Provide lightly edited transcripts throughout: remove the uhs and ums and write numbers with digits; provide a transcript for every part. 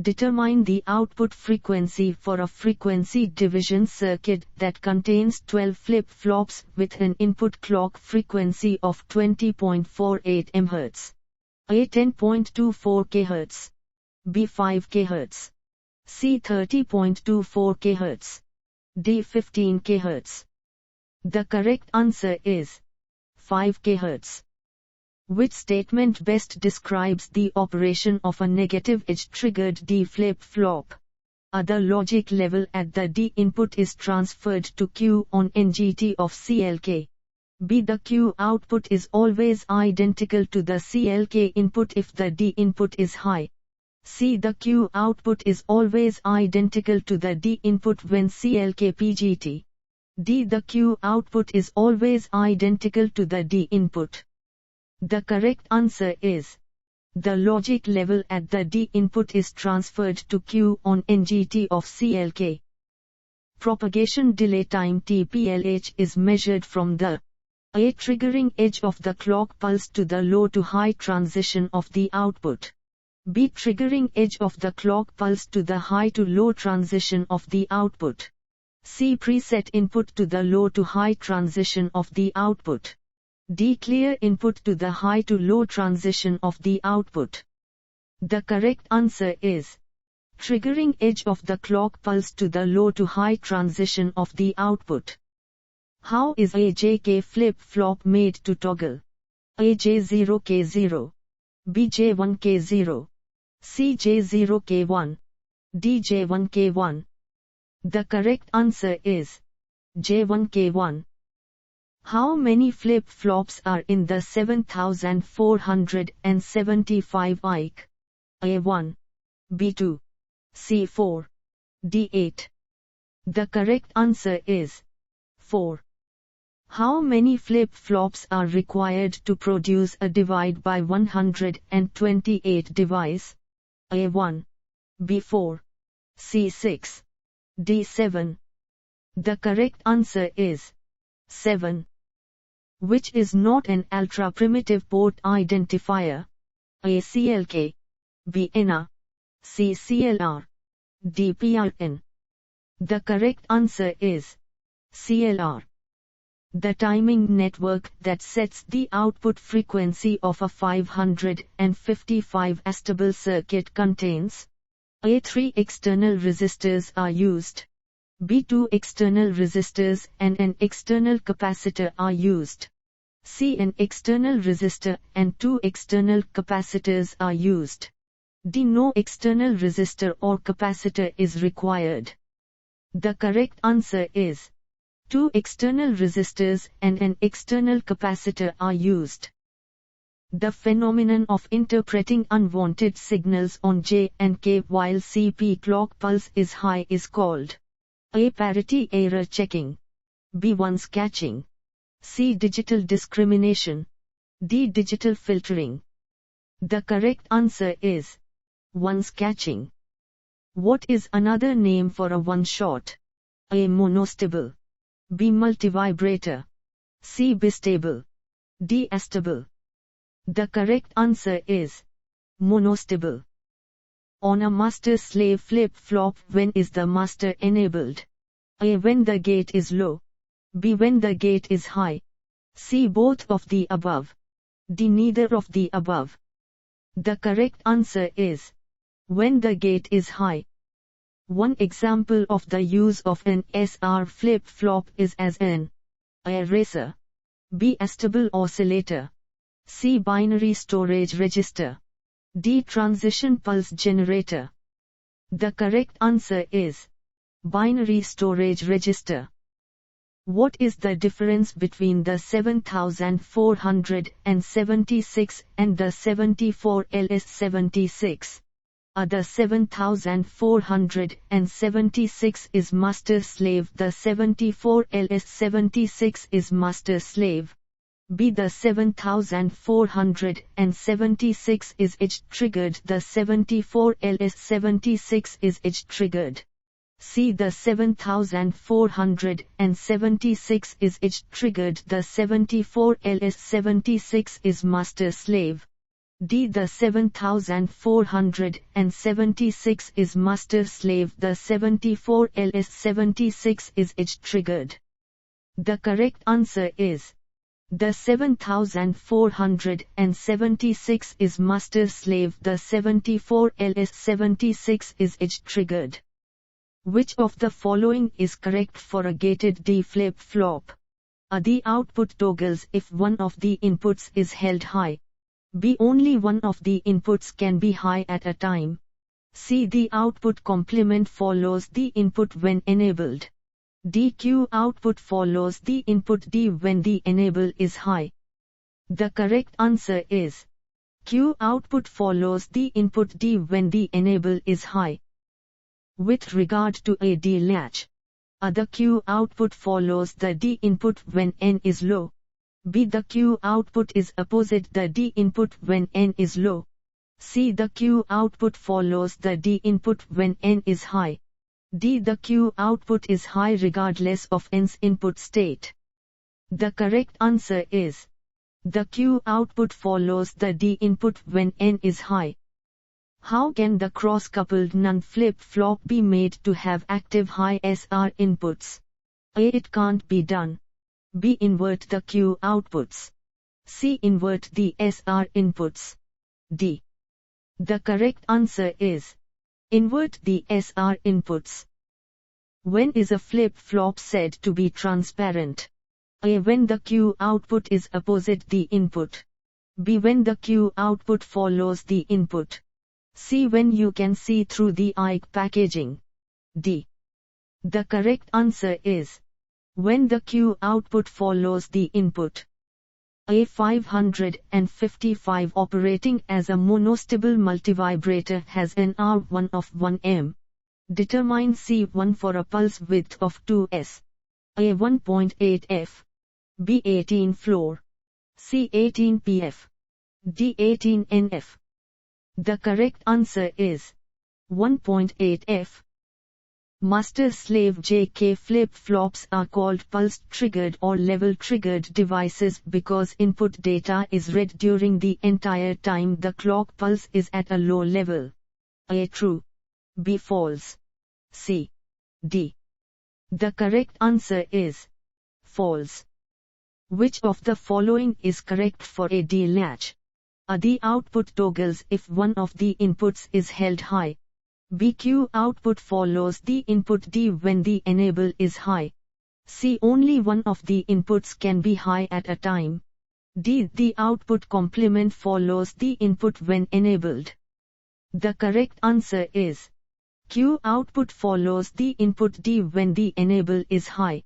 Determine the output frequency for a frequency division circuit that contains 12 flip-flops with an input clock frequency of 20.48 MHz. A 10.24 kHz. B 5 kHz. C 30.24 kHz. D 15 kHz. The correct answer is 5 kHz. Which statement best describes the operation of a negative edge-triggered D flip-flop? A. The logic level at the D input is transferred to Q on NGT of CLK. B. The Q output is always identical to the CLK input if the D input is high. C. The Q output is always identical to the D input when CLK PGT. D. The Q output is always identical to the D input. The correct answer is the logic level at the D input is transferred to Q on NGT of CLK. Propagation delay time TPLH is measured from the A. Triggering edge of the clock pulse to the low to high transition of the output. B. Triggering edge of the clock pulse to the high to low transition of the output. C. Preset input to the low to high transition of the output. D. Clear input to the high to low transition of the output. The correct answer is triggering edge of the clock pulse to the low to high transition of the output. How is a JK flip-flop made to toggle? A. J0K0. B. J1K0. C. J0K1. D. J1K1. The correct answer is J1K1. How many flip-flops are in the 7475 IC? A1. B2. C4. D8. The correct answer is 4. How many flip-flops are required to produce a divide by 128 device? A1. B4. C6. D7. The correct answer is 7. Which is not an ultra-primitive port identifier? A. CLK. B. NA. C. CLR. D. PRN. The correct answer is CLR. The timing network that sets the output frequency of a 555 stable circuit contains A. 3 external resistors are used. B. 2 external resistors and an external capacitor are used. C. An external resistor and 2 external capacitors are used. D. No external resistor or capacitor is required. The correct answer is 2 external resistors and an external capacitor are used. The phenomenon of interpreting unwanted signals on J and K while CP clock pulse is high is called A. Parity error checking. B. Once catching. C. Digital discrimination. D. Digital filtering. The correct answer is once catching. What is another name for a one-shot? A. Monostable. B. Multivibrator. C. Bistable. D. Astable. The correct answer is monostable. On a master-slave flip-flop, when is the master enabled? A. When the gate is low. B. When the gate is high. C. Both of the above. D. Neither of the above. The correct answer is when the gate is high. One example of the use of an SR flip-flop is as an A. Eraser. B. Astable oscillator. C. Binary storage register. D. Transition pulse generator. The correct answer is binary storage register. What is the difference between the 7476 and the 74LS76? The 7476 is master-slave. The 74LS76 is master-slave. B. The 7476 is edge-triggered. The 74LS76 is edge-triggered. C. The 7476 is edge-triggered. The 74LS76 is master-slave. D. The 7476 is master slave. The 74 LS76 is edge triggered. The correct answer is the 7476 is master slave. The 74 LS76 is edge triggered. Which of the following is correct for a gated D flip-flop? A. The output toggles if one of the inputs is held high. B. Only one of the inputs can be high at a time. C. The output complement follows the input when enabled. D. Q output follows the input D when the enable is high. The correct answer is Q output follows the input D when the enable is high. With regard to a D latch, A. The Q output follows the D input when N is low. B. The Q output is opposite the D input when N is low. C. The Q output follows the D input when N is high. D. The Q output is high regardless of N's input state. The correct answer is the Q output follows the D input when N is high. How can the cross-coupled NAND flip-flop be made to have active high SR inputs? A. It can't be done. B. Invert the Q outputs. C. Invert the SR inputs. D. The correct answer is invert the SR inputs. When is a flip-flop said to be transparent? A. When the Q output is opposite the input. B. When the Q output follows the input. C. When you can see through the IC packaging. D. The correct answer is when the Q output follows the input. A. 555 operating as a monostable multivibrator has an R1 of 1 m. Determine C1 for a pulse width of 2s. A. 1.8 f. B. 18 floor. C. 18 pf. D. 18 nf. The correct answer is 1.8 f. Master-slave JK flip-flops are called pulse-triggered or level-triggered devices because input data is read during the entire time the clock pulse is at a low level. A. True. B. False. C. D. The correct answer is false. Which of the following is correct for a D latch? A. The output toggles if one of the inputs is held high. B. Q output follows the input D when the enable is high. C. Only one of the inputs can be high at a time. D. The output complement follows the input when enabled. The correct answer is Q output follows the input D when the enable is high.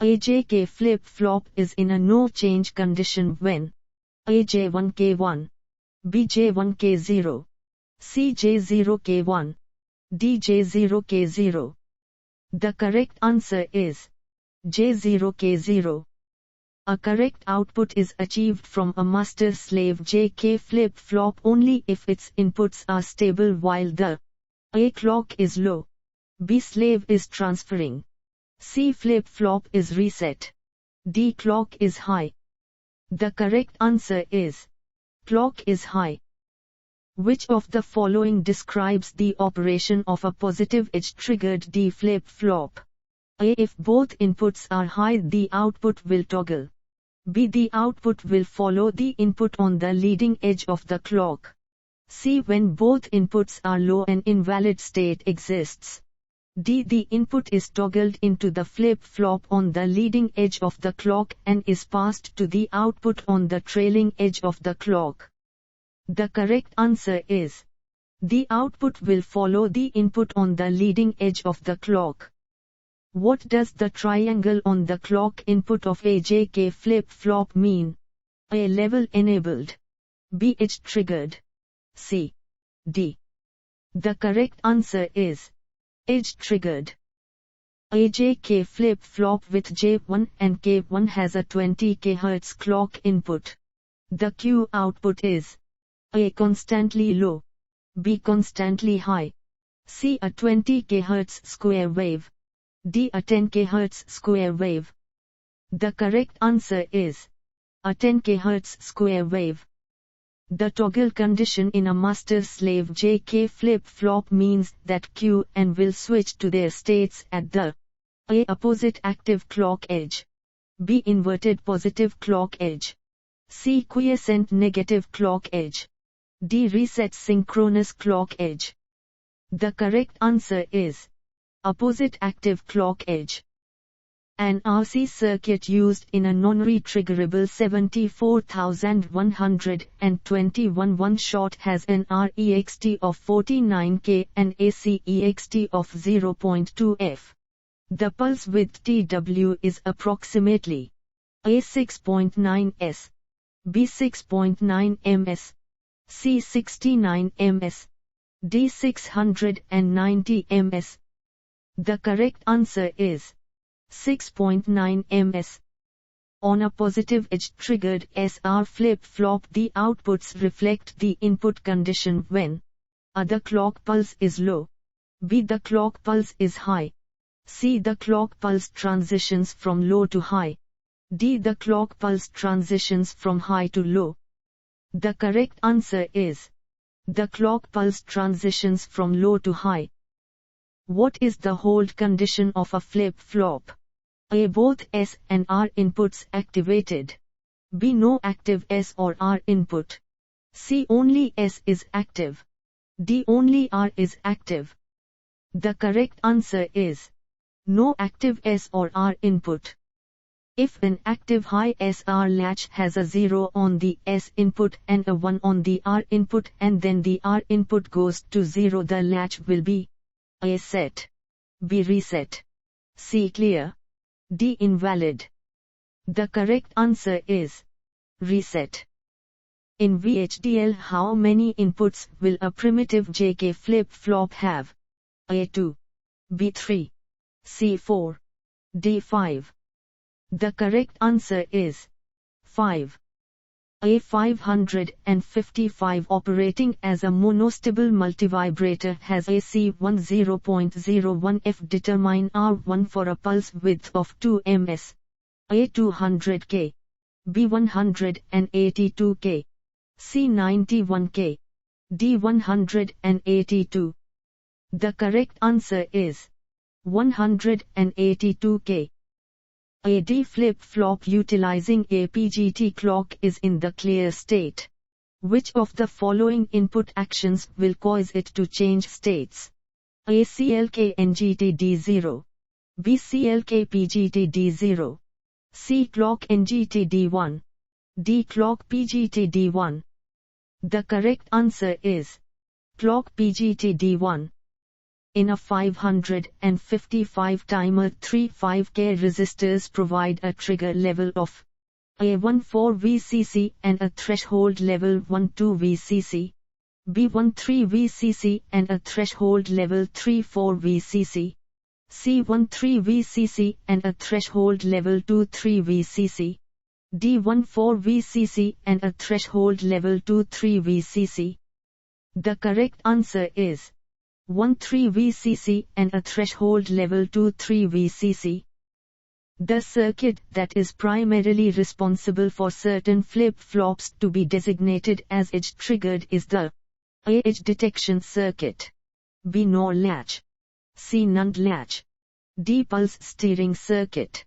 A. JK flip-flop is in a no-change condition when A. J1K1, B. J1K0, C. J0K1, D. J0K0. The correct answer is J0K0. A correct output is achieved from a master-slave JK flip-flop only if its inputs are stable while the A. clock is low, B. slave is transferring, C. flip-flop is reset, D. clock is high. The correct answer is clock is high. Which of the following describes the operation of a positive edge-triggered D flip-flop? A. If both inputs are high, the output will toggle. B. The output will follow the input on the leading edge of the clock. C. When both inputs are low, an invalid state exists. D. The input is toggled into the flip-flop on the leading edge of the clock and is passed to the output on the trailing edge of the clock. The correct answer is the output will follow the input on the leading edge of the clock. What does the triangle on the clock input of a JK flip-flop mean? A. Level enabled. B. Edge triggered. C. D. The correct answer is edge triggered. A JK flip-flop with J1 and K1 has a 20 kHz clock input. The Q output is A. Constantly low, B. Constantly high, C. A 20 kHz square wave, D. A 10 kHz square wave. The correct answer is a 10 kHz square wave. The toggle condition in a master-slave JK flip-flop means that Q and will switch to their states at the A. Opposite active clock edge, B. Inverted positive clock edge, C. Quiescent negative clock edge, D. Reset synchronous clock edge. The correct answer is opposite active clock edge. An RC circuit used in a non-retriggerable 74121 one-shot has an REXT of 49K and ACEXT of 0.2 F. The pulse width TW is approximately A 6.9 S, B 6.9 ms, C 69 ms, D 690 ms. The correct answer is 6.9 ms. On a positive edge-triggered SR flip-flop, the outputs reflect the input condition when A. The clock pulse is low, B. The clock pulse is high, C. The clock pulse transitions from low to high, D. The clock pulse transitions from high to low. The correct answer is the clock pulse transitions from low to high. What is the hold condition of a flip-flop? A. Both S and R inputs activated, B. No active S or R input, C. Only S is active, D. Only R is active. The correct answer is no active S or R input. If an active high SR latch has a 0 on the S input and a 1 on the R input and then the R input goes to 0, the latch will be A. Set, B. Reset, C. Clear, D. Invalid. The correct answer is reset. In VHDL, how many inputs will a primitive JK flip-flop have? A. 2, B. 3, C. 4, D. 5. The correct answer is 5. A. 555 operating as a monostable multivibrator has AC 10.01 F. Determine R1 for a pulse width of 2 ms. A. 200K, B. 182K, C. 91K, D. 182. The correct answer is 182K. A D flip-flop utilizing a PGT clock is in the clear state. Which of the following input actions will cause it to change states? A. CLK NGT D0, B. CLK PGT D0, C. Clock NGT D1, D. Clock PGT D1. The correct answer is clock PGT D1. In a 555 timer, 3 5K resistors provide a trigger level of A. 14 VCC and a threshold level 12 VCC, B. 13 VCC and a threshold level 34 VCC, C. 13 VCC and a threshold level 23 VCC, D. 14 VCC and a threshold level 23 VCC. The correct answer is 13 VCC and a threshold level 23 VCC. The circuit that is primarily responsible for certain flip-flops to be designated as edge-triggered is the A. Edge detection circuit, B. NOR latch, C. NAND latch, D. pulse steering circuit.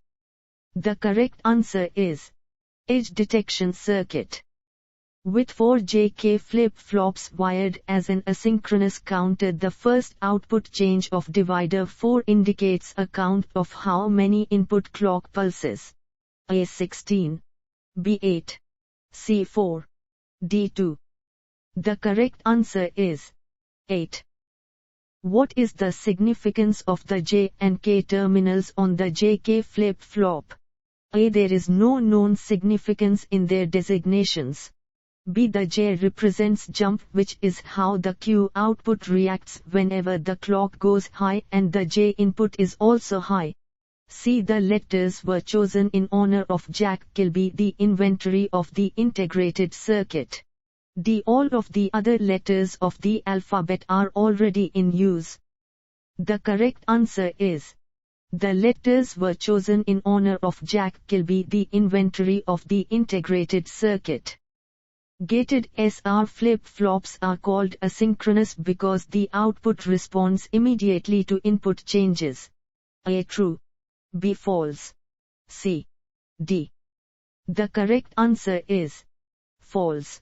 The correct answer is edge detection circuit. With 4 JK flip-flops wired as an asynchronous counter, the first output change of divider 4 indicates a count of how many input clock pulses. A. 16, B. 8, C. 4, D. 2. The correct answer is 8. What is the significance of the J and K terminals on the JK flip-flop? A. There is no known significance in their designations. B. The J represents jump, which is how the Q output reacts whenever the clock goes high and the J input is also high. C. The letters were chosen in honor of Jack Kilby, the inventor of the integrated circuit. D. All of the other letters of the alphabet are already in use. The correct answer is the letters were chosen in honor of Jack Kilby, the inventor of the integrated circuit. Gated SR flip-flops are called asynchronous because the output responds immediately to input changes. A. True. B. False. C. D. The correct answer is false.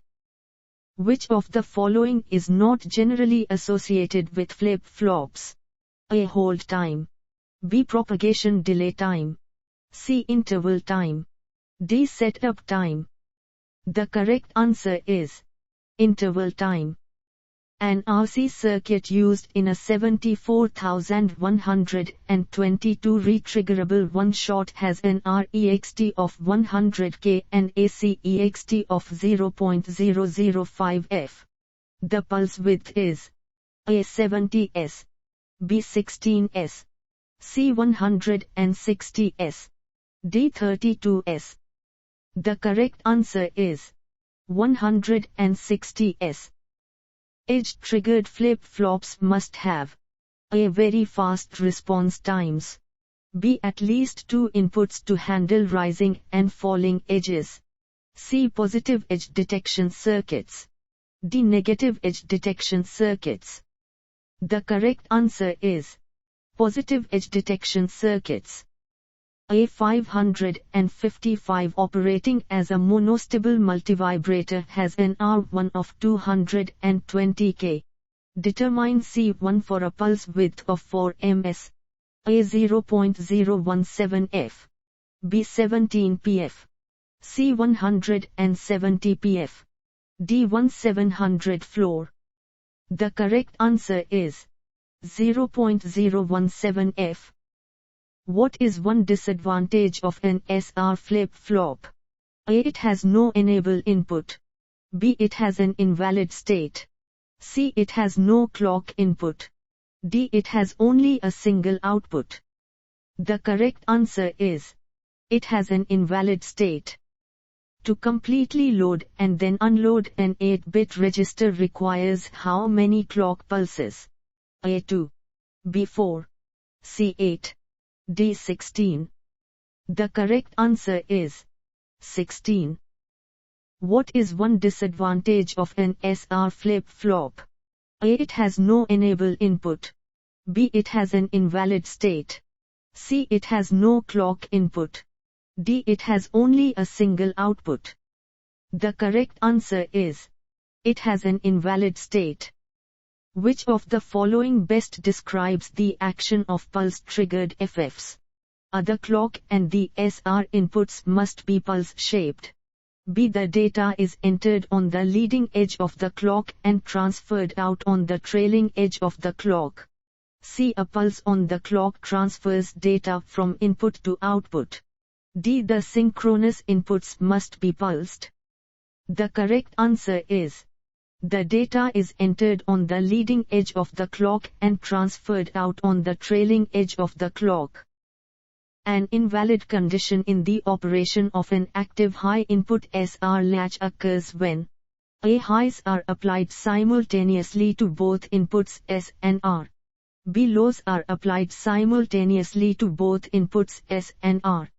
Which of the following is not generally associated with flip-flops? A. Hold time. B. Propagation delay time. C. Interval time. D. Setup time. The correct answer is interval time. An RC circuit used in a 74,122 retriggerable one-shot has an REXT of 100K and ACEXT of 0.005 F. The pulse width is A. 70s, B. 16s, C. 160s, D. 32s. The correct answer is 160s. Edge-triggered flip-flops must have A. Very fast response times, B. At least 2 inputs to handle rising and falling edges, C. Positive edge detection circuits, D. Negative edge detection circuits. The correct answer is positive edge detection circuits. A. 555 operating as a monostable multivibrator has an R1 of 220K. Determine C1 for a pulse width of 4 ms. A. 0.017 F. B. 17 pf. C. 170 pf. D. 1700 floor. The correct answer is 0.017 F. What is one disadvantage of an SR flip-flop? A. It has no enable input. B. It has an invalid state. C. It has no clock input. D. It has only a single output. The correct answer is it has an invalid state. To completely load and then unload an 8-bit register requires how many clock pulses? A. 2. B. 4. C. 8. D. 16. The correct answer is 16. What is one disadvantage of an SR flip-flop? A. It has no enable input. B. It has an invalid state. C. It has no clock input. D. It has only a single output. The correct answer is it has an invalid state. Which of the following best describes the action of pulse-triggered FFs? A. The clock and the SR inputs must be pulse-shaped. B. The data is entered on the leading edge of the clock and transferred out on the trailing edge of the clock. C. A pulse on the clock transfers data from input to output. D. The synchronous inputs must be pulsed. The correct answer is the data is entered on the leading edge of the clock and transferred out on the trailing edge of the clock. An invalid condition in the operation of an active high-input SR latch occurs when A. Highs are applied simultaneously to both inputs S and R. B. Lows are applied simultaneously to both inputs S and R.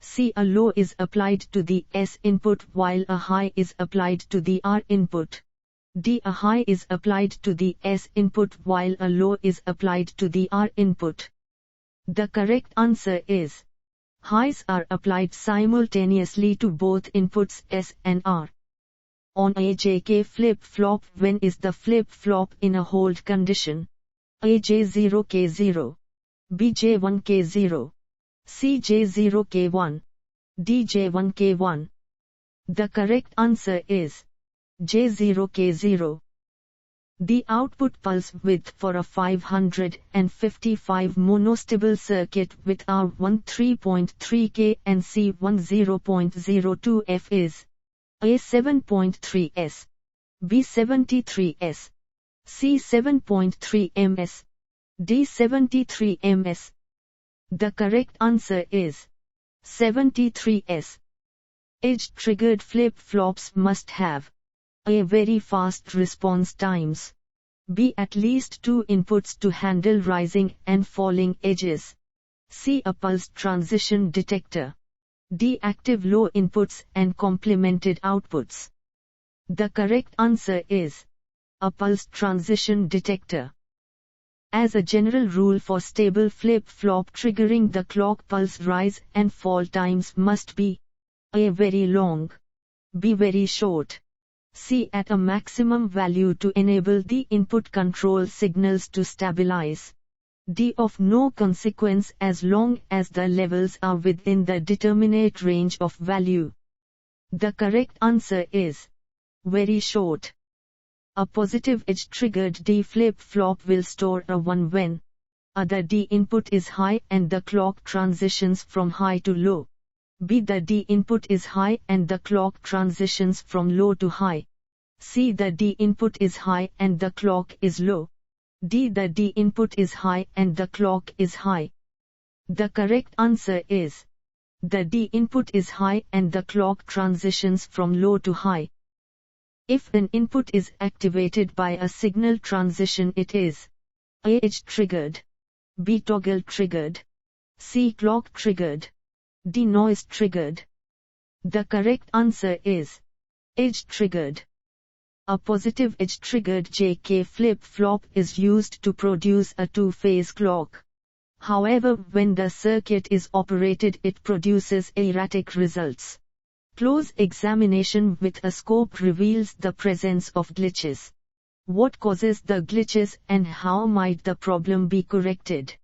C. A low is applied to the S input while a high is applied to the R input. D. A high is applied to the S input while a low is applied to the R input. The correct answer is highs are applied simultaneously to both inputs S and R. On a JK flip-flop, when is the flip-flop in a hold condition? A. J0K0, B. J1K0, C. J0K1, D. J1K1. The correct answer is J0K0. The output pulse width for a 555 monostable circuit with R1 3.3K and C1 0.02 F is A. 7.3S, B. 73S, C. 7.3 ms, D. 73 ms. The correct answer is 73S. Edge-triggered flip-flops must have A. Very fast response times, B. At least 2 inputs to handle rising and falling edges, C. A pulse transition detector, D. Active low inputs and complemented outputs. The correct answer is a pulse transition detector. As a general rule for stable flip-flop triggering, the clock pulse rise and fall times must be A. very long, B. very short, C. at a maximum value to enable the input control signals to stabilize, D. of no consequence as long as the levels are within the determinate range of value. The correct answer is very short. A positive edge-triggered D flip-flop will store a 1 when the D input is high and the clock transitions from high to low. B. the D input is high and the clock transitions from low to high. C. the D input is high and the clock is low. D. the D input is high and the clock is high. The correct answer is the D input is high and the clock transitions from low to high. If an input is activated by a signal transition, it is A. edge-triggered, B. toggle-triggered, C. clock-triggered, D. noise-triggered. The correct answer is edge-triggered. A positive edge-triggered JK flip-flop is used to produce a two-phase clock. However, when the circuit is operated, it produces erratic results. Close examination with a scope reveals the presence of glitches. What causes the glitches and how might the problem be corrected?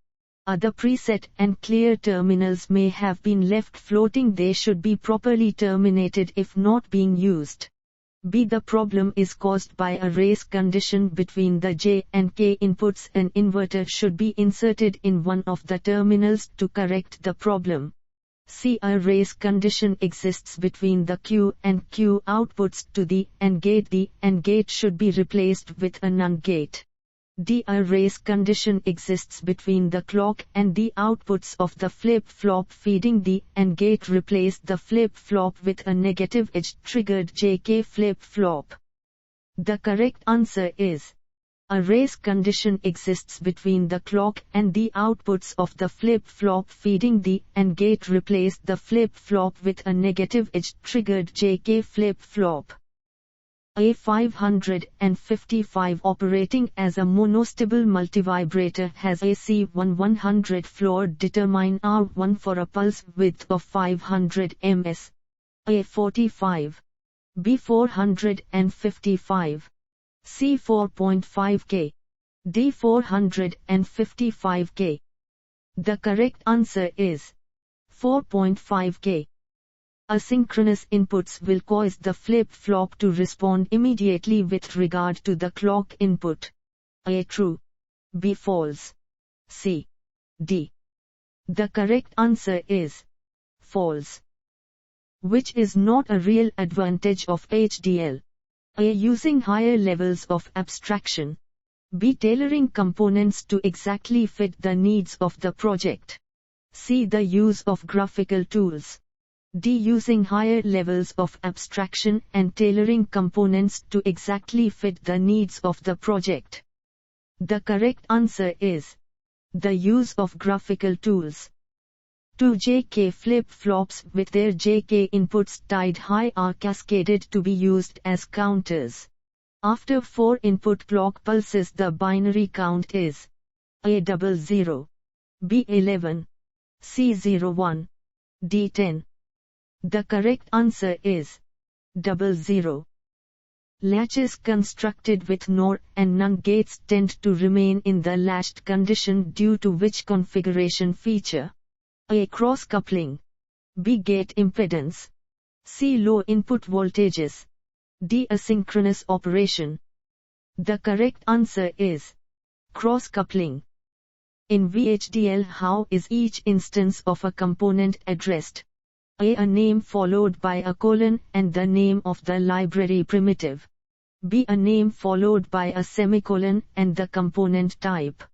The preset and clear terminals may have been left floating. They should be properly terminated if not being used. B. the problem is caused by a race condition between the J and K inputs. An inverter should be inserted in one of the terminals to correct the problem. C. a race condition exists between the Q and Q outputs to the AND gate. The AND gate should be replaced with a NAND gate. D. a race condition exists between the clock and the outputs of the flip-flop feeding the AND gate. Replace the flip-flop with a negative edge-triggered JK flip-flop. The correct answer is a race condition exists between the clock and the outputs of the flip-flop feeding the AND gate. Replace the flip-flop with a negative edge-triggered JK flip-flop. A 555 operating as a monostable multivibrator has a C1 100 floor. Determine R1 for a pulse width of 500 ms. A 45, B 455, C 4.5 K, D 455 K. The correct answer is 4.5 K. Asynchronous inputs will cause the flip-flop to respond immediately with regard to the clock input. A. true, B. false, C. D. The correct answer is false, which is not a real advantage of HDL. A. using higher levels of abstraction. B. tailoring components to exactly fit the needs of the project. C. the use of graphical tools. D. using higher levels of abstraction and tailoring components to exactly fit the needs of the project. The correct answer is the use of graphical tools. Two JK flip-flops with their JK inputs tied high are cascaded to be used as counters. After 4 input clock pulses, the binary count is A 00, B 11, C 01, D 10. The correct answer is 00. Latches constructed with NOR and NAND gates tend to remain in the latched condition due to which configuration feature? A. cross-coupling, B. gate impedance, C. low input voltages, D. asynchronous operation. The correct answer is cross-coupling. In VHDL, how is each instance of a component addressed? A name followed by a colon and the name of the library primitive. B. a name followed by a semicolon and the component type.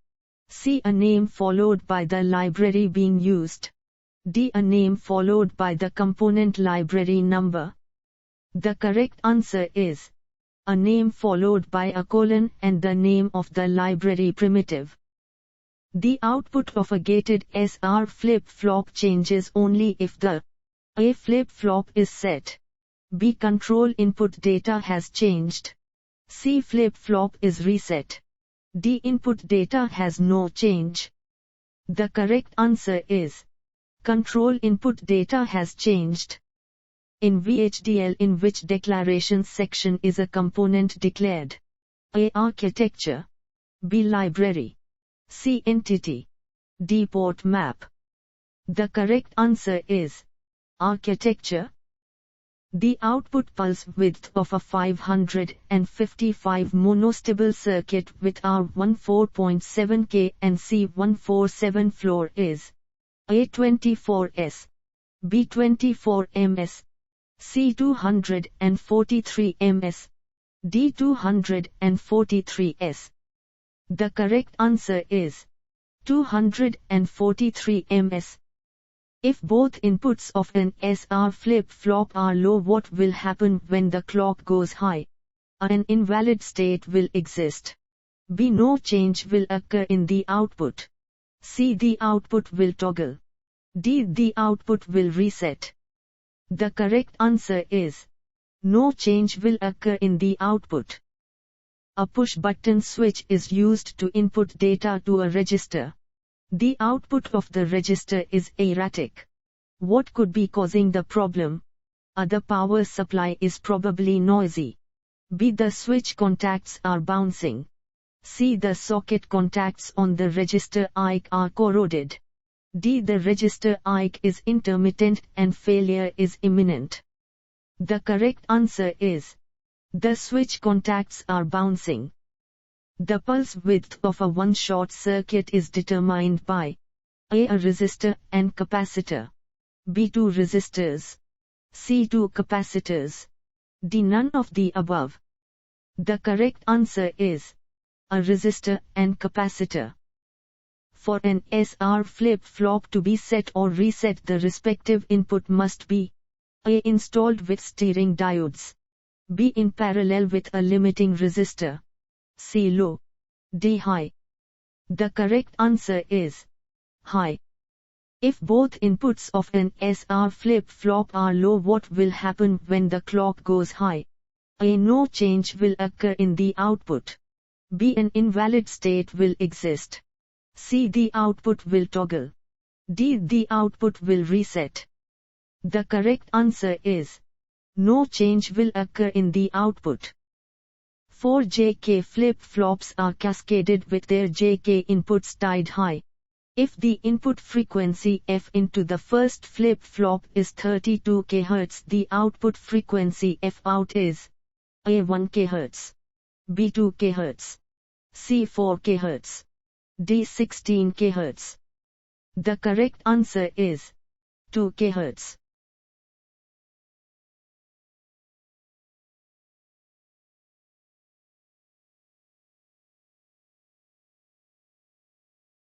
C. a name followed by the library being used. D. a name followed by the component library number. The correct answer is a name followed by a colon and the name of the library primitive. The output of a gated SR flip-flop changes only if the A flip-flop is set B. Control input data has changed. C. Flip-flop is reset. D. Input data has no change. The correct answer is control input data has changed. In VHDL, in which declaration section is a component declared? A. Architecture. B. Library. C. Entity. D. Port map. The correct answer is architecture. The output pulse width of a 555 monostable circuit with R14.7K and C147 floor is A. 24S, B. 24ms, C. 243ms, D. 243s. The correct answer is 243ms. If both inputs of an SR flip-flop are low, what will happen when the clock goes high? A. An invalid state will exist. B. No change will occur in the output. C. The output will toggle. D. The output will reset. The correct answer is no change will occur in the output. A push-button switch is used to input data to a register. The output of the register is erratic. What could be causing the problem? A. The power supply is probably noisy. B. The switch contacts are bouncing. C. The socket contacts on the register IC are corroded. D. The register IC is intermittent and failure is imminent. The correct answer is the switch contacts are bouncing. The pulse width of a one-short circuit is determined by A. A resistor and capacitor. B. Two resistors. C. Two capacitors. D. None of the above. The correct answer is a resistor and capacitor. For an SR flip-flop to be set or reset, the respective input must be A. Installed with steering diodes. B. In parallel with a limiting resistor. C. Low. D. High. The correct answer is high. If both inputs of an SR flip-flop are low, what will happen when the clock goes high? A. No change will occur in the output. B. An invalid state will exist. C. The output will toggle. D. The output will reset. The correct answer is no change will occur in the output. 4 JK flip-flops are cascaded with their JK inputs tied high. If the input frequency F into the first flip-flop is 32 kHz, the output frequency F out is A. 1 kHz, B. 2 kHz, C. 4 kHz, D. 16 kHz. The correct answer is 2 kHz.